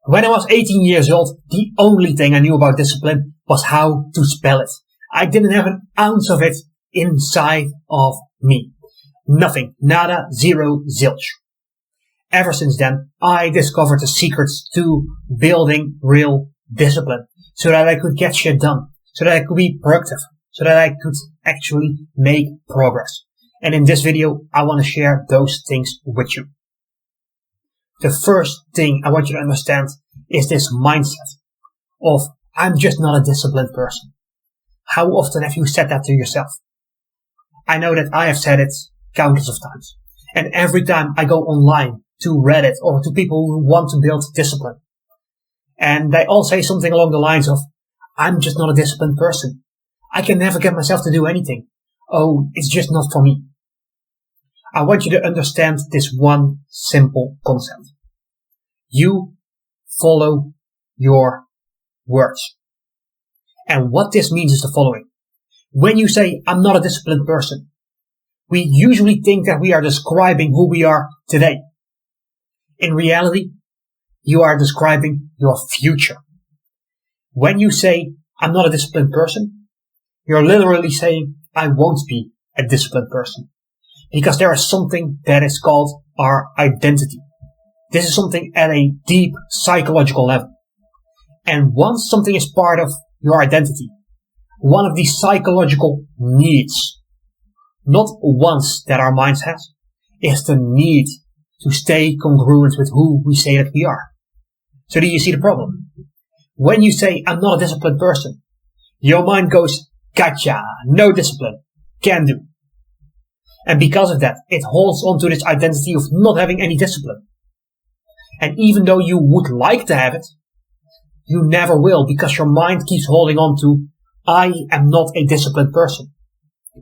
When I was 18 years old, the only thing I knew about discipline was how to spell it. I didn't have an ounce of it inside of me. Nothing. Nada. Zero. Zilch. Ever since then, I discovered the secrets to building real discipline so that I could get shit done, so that I could be productive, so that I could actually make progress. And in this video, I want to share those things with you. The first thing I want you to understand is this mindset of I'm just not a disciplined person. How often have you said that to yourself? I know that I have said it countless of times. And every time I go online to Reddit or to people who want to build discipline, and they all say something along the lines of, I'm just not a disciplined person. I can never get myself to do anything. Oh, it's just not for me. I want you to understand this one simple concept. You follow your words. And what this means is the following. When you say, I'm not a disciplined person, we usually think that we are describing who we are today. In reality, you are describing your future. When you say, I'm not a disciplined person, you're literally saying, I won't be a disciplined person. Because there is something that is called our identity. This is something at a deep psychological level. And once something is part of your identity, one of these psychological needs, not wants that our minds has, is the need to stay congruent with who we say that we are. So do you see the problem? When you say, I'm not a disciplined person, your mind goes, gotcha, no discipline, can do. And because of that, it holds on to this identity of not having any discipline. And even though you would like to have it, you never will, because your mind keeps holding on to, I am not a disciplined person.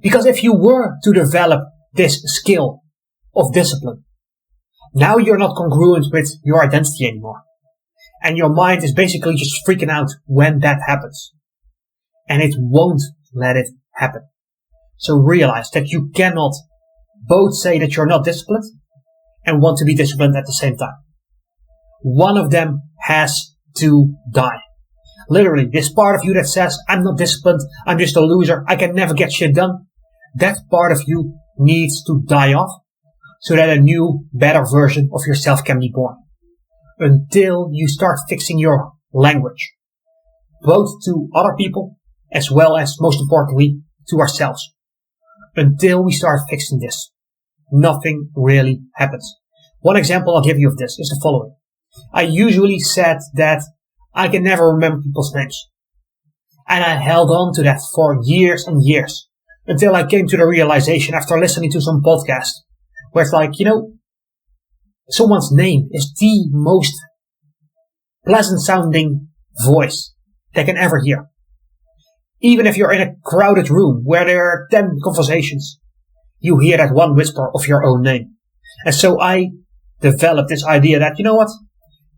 Because if you were to develop this skill of discipline, now you're not congruent with your identity anymore. And your mind is basically just freaking out when that happens. And it won't let it happen. So realize that you cannot both say that you're not disciplined and want to be disciplined at the same time. One of them has to die. Literally, this part of you that says, I'm not disciplined, I'm just a loser, I can never get shit done, that part of you needs to die off so that a new, better version of yourself can be born. Until you start fixing your language, both to other people as well as, most importantly, to ourselves. Until we start fixing this, nothing really happens. One example I'll give you of this is the following. I usually said that I can never remember people's names. And I held on to that for years and years. Until I came to the realization after listening to some podcast where it's like, someone's name is the most pleasant sounding voice they can ever hear. Even if you're in a crowded room where there are 10 conversations, you hear that one whisper of your own name. And so I developed this idea that,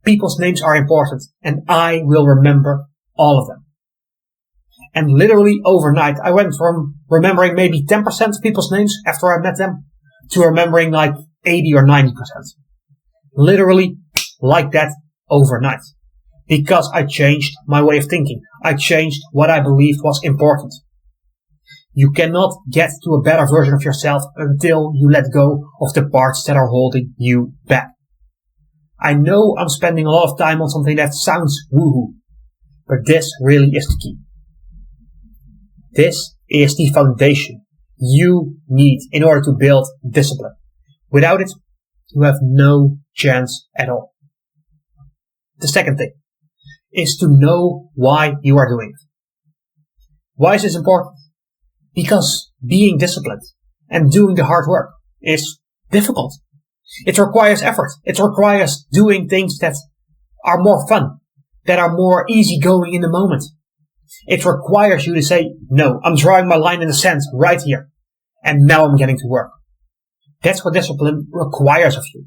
people's names are important and I will remember all of them. And literally overnight, I went from remembering maybe 10% of people's names after I met them to remembering like 80 or 90%. Literally like that overnight. Because I changed my way of thinking. I changed what I believed was important. You cannot get to a better version of yourself until you let go of the parts that are holding you back. I know I'm spending a lot of time on something that sounds woohoo, but this really is the key. This is the foundation you need in order to build discipline. Without it, you have no chance at all. The second thing is to know why you are doing it. Why is this important? Because being disciplined and doing the hard work is difficult. It requires effort. It requires doing things that are more fun, that are more easygoing in the moment. It requires you to say, no, I'm drawing my line in the sand right here. And now I'm getting to work. That's what discipline requires of you.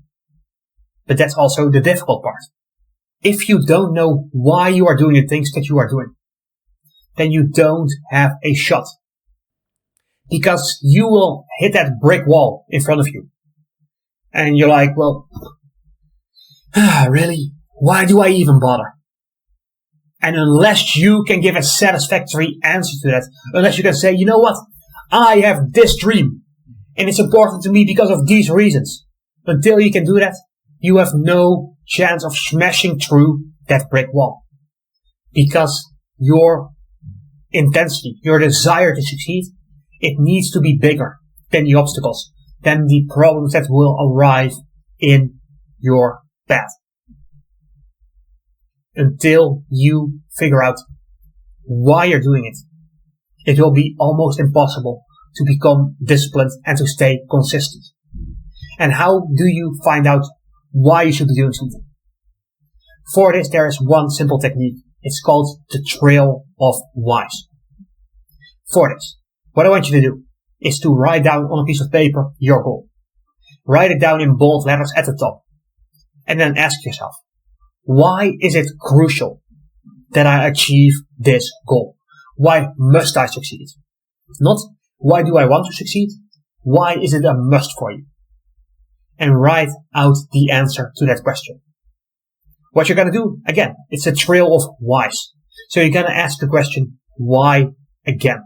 But that's also the difficult part. If you don't know why you are doing the things that you are doing, then you don't have a shot. Because you will hit that brick wall in front of you. And you're like, well, really? Why do I even bother? And unless you can give a satisfactory answer to that, unless you can say, you know what, I have this dream, and it's important to me because of these reasons. Until you can do that, you have no chance of smashing through that brick wall. Because your intensity, your desire to succeed, it needs to be bigger than the obstacles, than the problems that will arrive in your path. Until you figure out why you're doing it, it will be almost impossible to become disciplined and to stay consistent. And how do you find out why you should be doing something? For this, there is one simple technique. It's called the trail of whys. For this, what I want you to do is to write down on a piece of paper your goal. Write it down in bold letters at the top. And then ask yourself, why is it crucial that I achieve this goal? Why must I succeed? Not why do I want to succeed? Why is it a must for you? And write out the answer to that question. What you're going to do, again, it's a trail of whys. So you're going to ask the question, why again?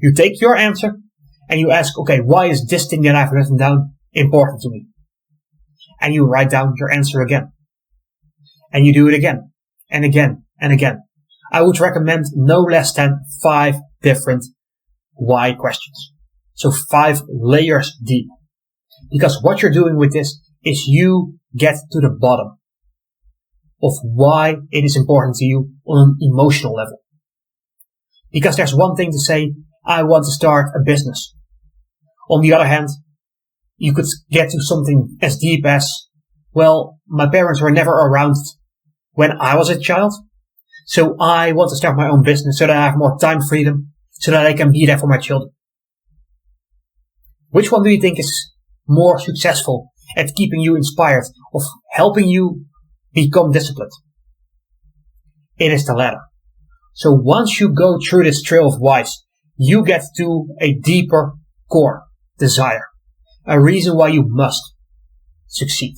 You take your answer and you ask, okay, why is this thing that I've written down important to me? And you write down your answer again. And you do it again and again and again. I would recommend no less than 5 different why questions. So 5 layers deep. Because what you're doing with this is you get to the bottom of why it is important to you on an emotional level. Because there's one thing to say, I want to start a business. On the other hand, you could get to something as deep as, well, my parents were never around when I was a child, so I want to start my own business so that I have more time freedom, so that I can be there for my children. Which one do you think is more successful at keeping you inspired, of helping you become disciplined? It is the latter. So once you go through this trail of whys, you get to a deeper core desire, a reason why you must succeed.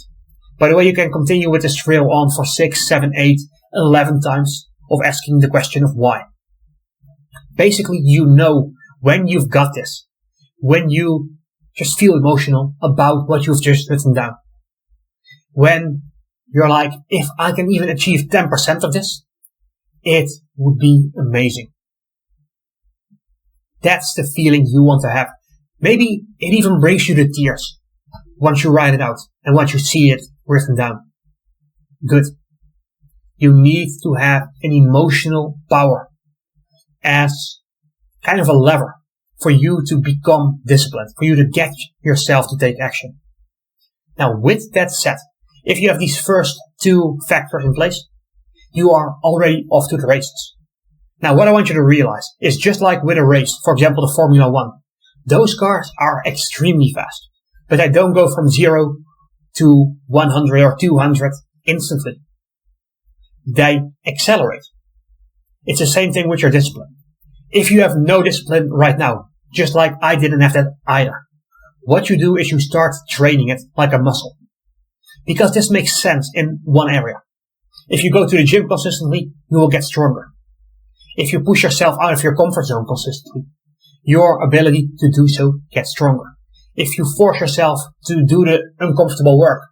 By the way, you can continue with this trail on for 6, 7, 8, 11 times of asking the question of why. Basically, you know when you've got this, when you just feel emotional about what you've just written down. When you're like, if I can even achieve 10% of this, it would be amazing. That's the feeling you want to have. Maybe it even brings you to tears once you write it out and once you see it written down. Good. You need to have an emotional power as kind of a lever for you to become disciplined, for you to get yourself to take action. Now, with that said, if you have these first 2 factors in place, you are already off to the races. Now, what I want you to realize is just like with a race, for example, the Formula 1, those cars are extremely fast, but they don't go from 0 to 100 or 200 instantly. They accelerate. It's the same thing with your discipline. If you have no discipline right now, just like I didn't have that either, what you do is you start training it like a muscle. Because this makes sense in one area. If you go to the gym consistently, you will get stronger. If you push yourself out of your comfort zone consistently, your ability to do so gets stronger. If you force yourself to do the uncomfortable work,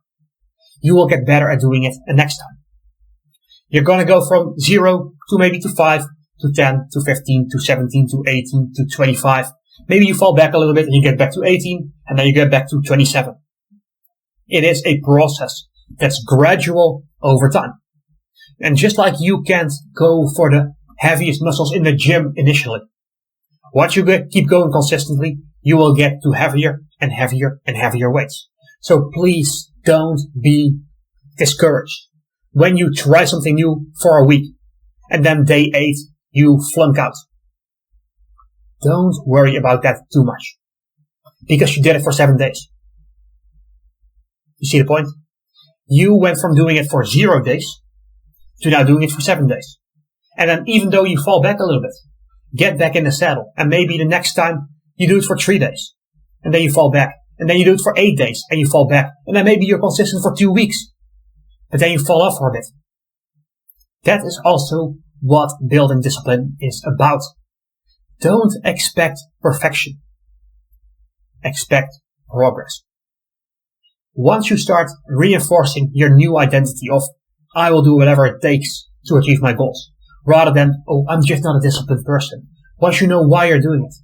you will get better at doing it the next time. You're going to go from 0 to maybe to 5, to 10, to 15, to 17, to 18, to 25. Maybe you fall back a little bit and you get back to 18, and then you get back to 27. It is a process that's gradual over time. And just like you can't go for the heaviest muscles in the gym initially, once you keep going consistently, you will get to heavier and heavier and heavier weights. So please don't be discouraged when you try something new for a week and then day 8 you flunk out. Don't worry about that too much because you did it for 7 days. You see the point? You went from doing it for 0 days to now doing it for 7 days. And then even though you fall back a little bit, get back in the saddle. And maybe the next time you do it for 3 days. And then you fall back. And then you do it for 8 days and you fall back. And then maybe you're consistent for 2 weeks. but then you fall off for a bit. That is also what building discipline is about. Don't expect perfection. Expect progress. Once you start reinforcing your new identity of, I will do whatever it takes to achieve my goals, rather than, oh, I'm just not a disciplined person. Once you know why you're doing it,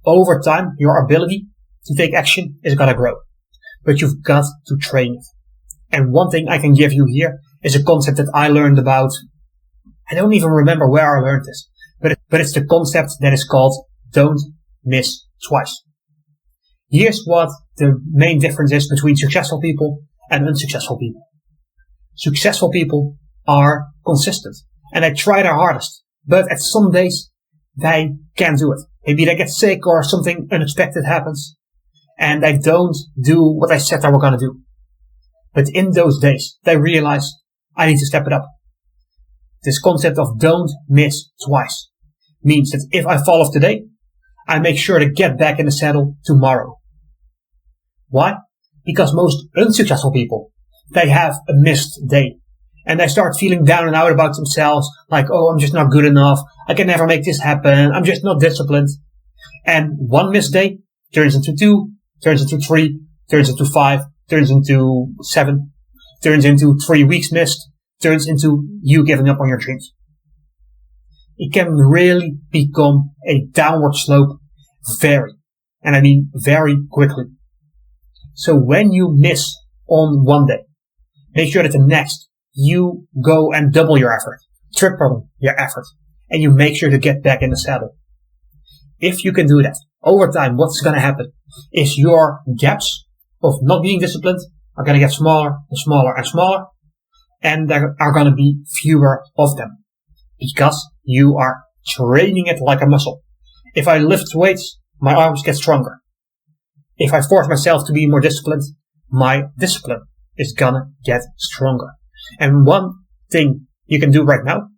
over time, your ability to take action is gonna grow. But you've got to train it. And one thing I can give you here is a concept that I learned about. I don't even remember where I learned this, but it's the concept that is called don't miss twice. Here's what the main difference is between successful people and unsuccessful people. Successful people are consistent and they try their hardest, but at some days they can't do it. Maybe they get sick or something unexpected happens and they don't do what they said they were going to do. But in those days, they realize, I need to step it up. This concept of don't miss twice means that if I fall off today, I make sure to get back in the saddle tomorrow. Why? Because most unsuccessful people, they have a missed day. And they start feeling down and out about themselves, like, oh, I'm just not good enough. I can never make this happen. I'm just not disciplined. And one missed day turns into 2, turns into 3, turns into 5, turns into 7, turns into 3 weeks missed, turns into you giving up on your dreams. It can really become a downward slope very quickly. So when you miss on one day, make sure that the next you go and double your effort, triple your effort, and you make sure to get back in the saddle. If you can do that, over time, what's going to happen is your gaps of not being disciplined are going to get smaller and smaller and smaller, and there are going to be fewer of them because you are training it like a muscle. If I lift weights, my arms get stronger. If I force myself to be more disciplined, my discipline is gonna get stronger. And one thing you can do right now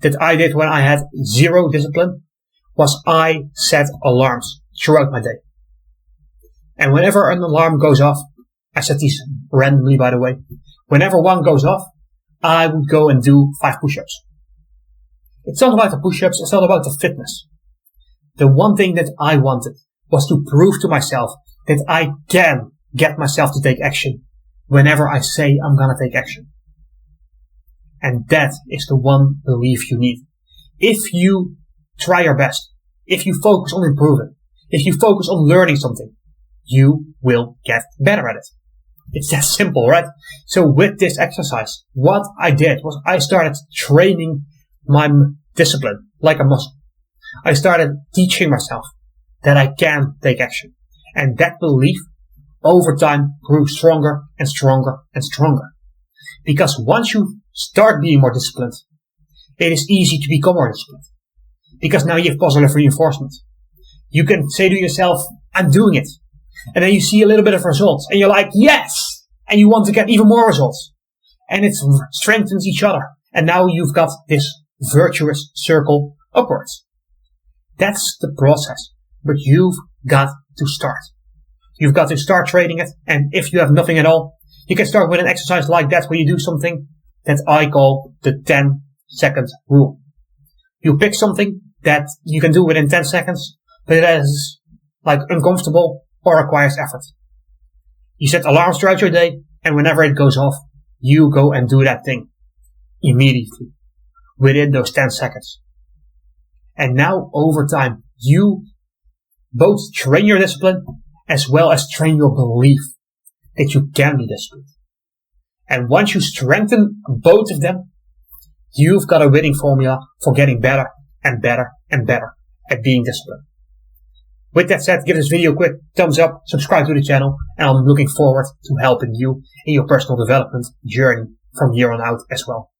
that I did when I had zero discipline was I set alarms throughout my day. And whenever an alarm goes off, I set these randomly, by the way. Whenever one goes off, I would go and do 5 push-ups. It's not about the push-ups, it's not about the fitness. The one thing that I wanted was to prove to myself that I can get myself to take action whenever I say I'm gonna take action. And that is the one belief you need. If you try your best, if you focus on improving, if you focus on learning something, you will get better at it. It's that simple, right? So with this exercise, what I did was I started training my discipline like a muscle. I started teaching myself that I can take action. And that belief over time grew stronger and stronger and stronger. Because once you start being more disciplined, it is easy to become more disciplined. Because now you have positive reinforcement. You can say to yourself, I'm doing it. And then you see a little bit of results. And you're like, yes! And you want to get even more results. And it strengthens each other. And now you've got this virtuous circle upwards. That's the process. But you've got to start. You've got to start training it. And if you have nothing at all, you can start with an exercise like that where you do something that I call the 10-second rule. You pick something that you can do within 10 seconds, but it is like uncomfortable or requires effort. You set alarms throughout your day, and whenever it goes off, you go and do that thing immediately within those 10 seconds. And now over time, you both train your discipline as well as train your belief that you can be disciplined. And once you strengthen both of them, you've got a winning formula for getting better and better and better at being disciplined. With that said, give this video a quick thumbs up, subscribe to the channel, and I'm looking forward to helping you in your personal development journey from here on out as well.